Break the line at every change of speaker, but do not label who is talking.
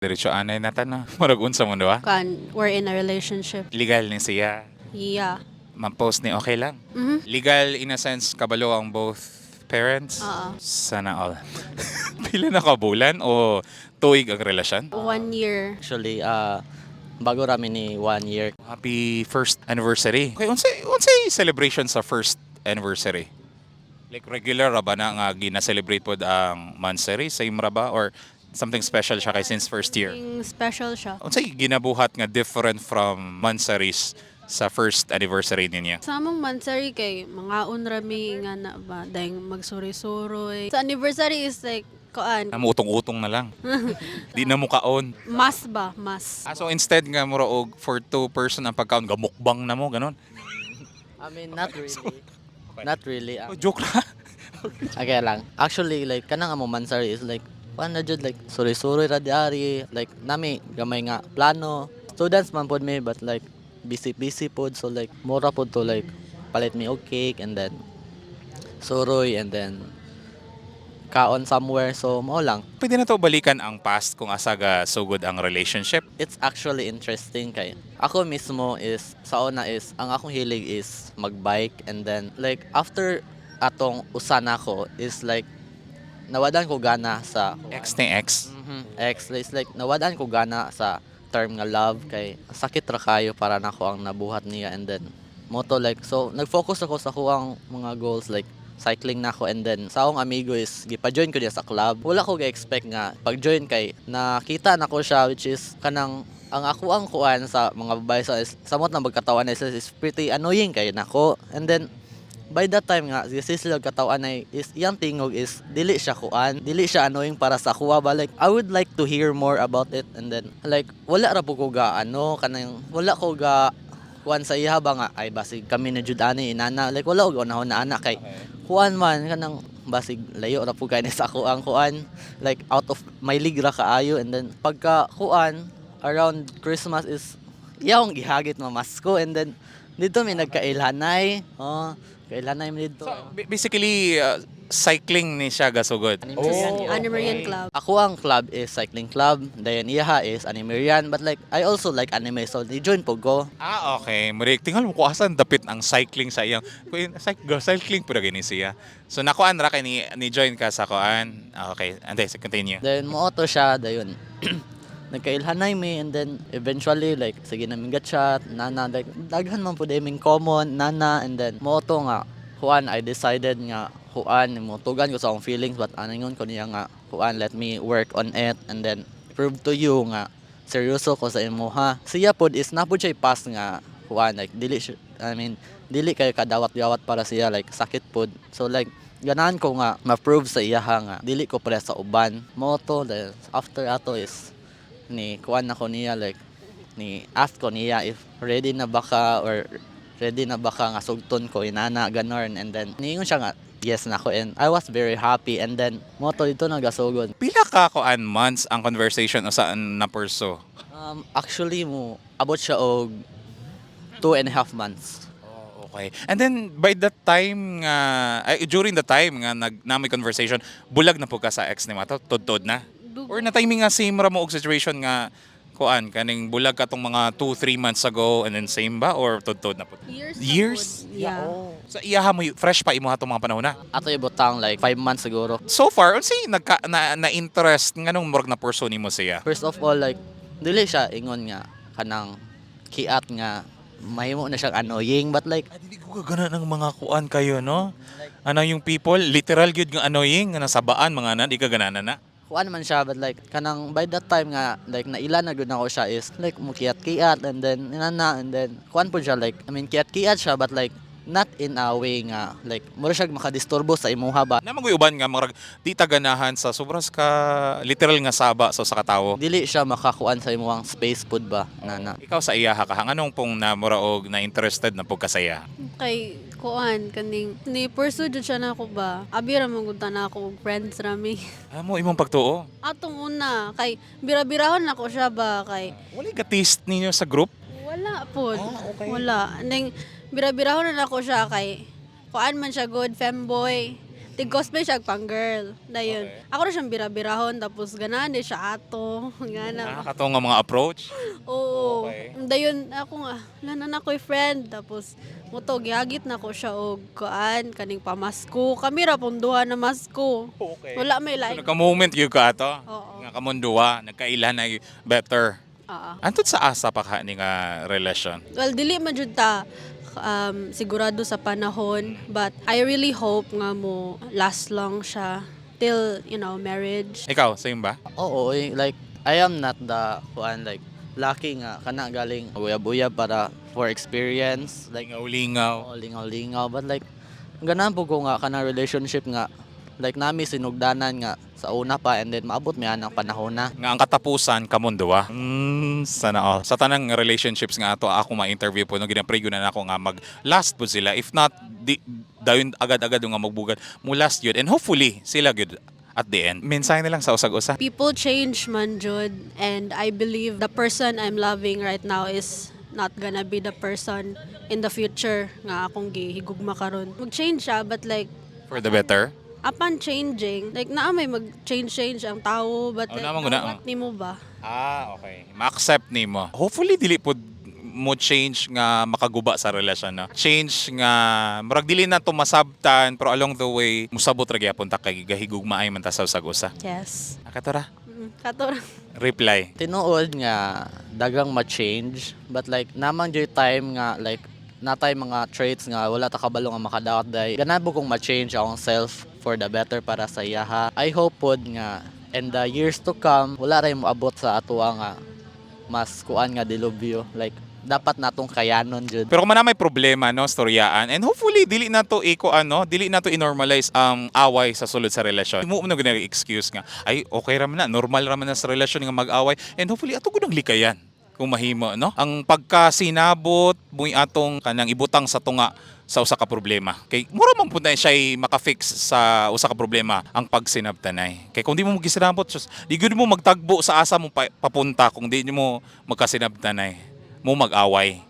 Diretso anay nata na. Murag unsa mo ba?
We're in a relationship.
Legal ni siya.
Yeah.
Man-post ni okay lang.
Mhm.
Legal in a sense kabalo ang both parents.
Oo.
Sana all. Pila na ka bulan o tuig ang relasyon?
1 year.
Actually, bago rami ni 1 year.
Happy first anniversary. Okay, unsay celebration sa first anniversary? Like regular ra ba na nga gina-celebrate pod ang monthsary same ra ba or something special siya kay since first year?
Yung special siya.
Unsay ginabuhat nga different from monthsaries sa first anniversary ninyo?
Sa among mansari kay mga unrami nga na ba dahil magsuri-suroy. Sa anniversary is like
Utong-utong na lang. Di na mo kaon.
mas ba? Mas.
So instead nga mura og for two person ang pagkaon gamukbang na mo ganon.
I mean, not really. Not really.
Oh, joke ra.
Okay lang. Actually, like, kanang amo mansari is like, paano jud like, suri-suri ra diari. Like, nami, gamay nga plano. Students man pod me, but like, busy pod. So like, mura pod to like, palit me og cake and then, suroy and then, kaon somewhere. So, mao lang.
Pwede na to balikan ang past kung asa ga sugod ang relationship.
It's actually interesting kay ako mismo is sa una is ang akong hilig is magbike and then like after atong usana ko is like nawadan ko gana sa
Ex ni ex.
ex is like nawadan ko gana sa term nga love kay sakit ra kayo para nako ang nabuhat niya and then moto like so nag-focus ako sa kuang mga goals like cycling na ako and then sa akong amigo is gipa-join ko niya sa club. Wala ko ga-expect nga pag-join kay nakita na ko siya which is kanang ang ako ang kuan sa mga babae sa samot na magkatawan na is pretty annoying kay nako and then by that time nga si sila katawan ay is iyang tingog is dili siya kuan dili siya annoying para sa kuha ba like I would like to hear more about it and then like wala ra po ko ga ano kanang wala ko ga kuan sa iya ba nga ay basig kami na jud ani inana like wala og unahon na anak kay kuan man kanang basig layo ra po kay sa ako ang kuan like out of my league ra kaayo and then pagka kuan around Christmas is yaong gihagit mamasko and then dito may nagkailhanay kailhanay mi dito
Basically, cycling ni siya gasugod.
Animerian Club.
ako ang club is cycling club then iyaha is Animerian but like I also like anime so ni-join po ko.
Okay. Muri tinggal mo ko asan dapit ang cycling sa iyang. Cycling pura gini siya. So nakuan ra kay ni join ka sa kuan. Okay. Ande, continue.
Then moto siya dayon. Nagkailhanay mi and then eventually like sige na ming chat nana like daghan man pud aming common nana and then moto nga kuan I decided nga kuan motugan ko sa akong feelings but aningon ko niya nga kuan let me work on it and then prove to you nga seryoso ko sa imo ha. Siya pod is napod siya pass nga kuan like dili dili kay kadawat-dawat para siya like sakit pod. So like ganahan ko nga ma-prove sa iya nga dili ko pre sa uban. Moto then after ato is ni kuan na ko niya like ni ask ko niya if ready na baka or ready na baka nga sugton ko inana ganon and then niingon siya nga yes na ko and I was very happy and then moto dito nagasugod.
Pila ka kuan months ang conversation o saan na perso?
Actually mo abot siya og 2.5 months.
Okay. And then by that time nga during the time nga namoy conversation, bulag na po ka sa ex ni Mato, tudtod na. Or na timing nga same ra mo og situation nga kuan kaning bulag ka tong mga 2-3 months ago and then same ba or tudtod na po? Years?
Yeah.
Sa iyaha mo fresh pa imo atong mga panahon na.
Ato ibutang like 5 months siguro.
So far unsay na-interest nganong murag na person nimo siya?
First of all like dili siya ingon nga kanang kiat nga mahimo na siyang annoying but like
Dili ko gana ng mga kuan kayo no. Ano yung people literal gyud nga annoying nga nasabaan mga na di ka ganana na.
kuan man siya but like kanang by that time nga like naila na gud nako siya is like mukiyat-kiyat and then inana and then kuan po siya like I mean kiyat-kiyat siya but like not in a way nga like mura siya makadisturbo sa imuha ba.
Naman uban nga marag di ta ganahan sa sobras ka literal nga saba sa katawo.
Dili siya makakuan sa imuhang space pud ba nana.
Ikaw sa iyaha ka anong pong na mura og na interested na pagkasaya?
Kay kuan kaning ni pursue jud siya na ako ba. Abi ra man gud na ako og friends rami.
Amo imong pagtuo.
Atong una kay bira-birahon na ko siya ba kay
Wala ka taste ninyo sa group?
wala pod.
Okay.
Wala. Ning bira-birahon na ako siya kay kuan man siya good femboy. Tig-cosplay siya pang girl. Dayon.
Okay.
Ako na siyang bira-birahon tapos ganahan di siya ato. Gana.
Nakakatawa nga mga approach.
Oo.
Okay.
Dayon ako nga, wala na ko'y friend. Tapos, muto, gihagit na ko siya og kuan, kaning pamasko. Kami ra punduhan na masko.
Okay.
Wala may
So,
like.
nagka-moment yung ka to.
Oo.
Nga kamunduwa, nagkailan na yung better. Antod sa asa pa ka ni nga relasyon.
Well, dili man jud ta sigurado sa panahon, but I really hope nga mo last long siya till, marriage.
Ikaw, same ba?
Oo, like I am not the kuan like lucky nga kana galing uyab-uyab para for experience like
Lingaw-lingaw.
lingaw-lingaw but like ganahan po ko nga kana relationship nga like nami sinugdanan nga sa una pa and then maabot mi anang panahon na.
Nga ang katapusan, kamunduwa. Sana all. Sa tanang relationships nga ato, ako ma-interview po, no, ginaprigo na ako nga mag-last po sila. If not, dayon agad-agad nga magbugad, mo last yun. And hopefully, sila good at the end. Mensahe nilang sa usag-usa.
People change man jud, and I believe the person I'm loving right now is not gonna be the person in the future nga akong gihigugma karon. Mag-change siya, but like
For the better.
upon changing, like naa may mag-change ang tao, but
Oh,
like
naman guna,
nawat nimo ba?
Okay. Ma-accept ni mo. Hopefully, dili po mo change nga makaguba sa relasyon, no? Change nga, murag dili na to masabtan, pero along the way, musabot ra gyapon ta kay gahigugmaay man ta sa usag-usa.
Yes.
Nakatora.
Kato ra.
Reply.
Tinuod nga dagang ma-change but like namang joy time nga like natay mga traits nga wala ta kabalo nga makadaot day. Ganahan po kong ma-change akong self for the better para sa iyaha. I hope pod nga in the years to come wala ray moabot sa atoa nga mas kuan nga dilubyo like dapat natong kayanon jud.
Pero kung may problema, no, storyaan, and hopefully, dili na to dili na to i-normalize ang away sa sulod sa relasyon. Mo na ganang excuse nga, ay, okay raman na, normal raman na sa relasyon nga mag-away, and hopefully, ato gunang likayan kung mahimo, no? Ang pagkasinabot, buhi atong kanang ibutang sa tunga sa usa ka problema. Kay mura man pud na siya maka-fix sa usa ka problema ang pagsinabtanay. Kay kung di mo magisinabot, di gyud mo magtagbo sa asa mo papunta kung di mo magkasinabtanay mo mag-away.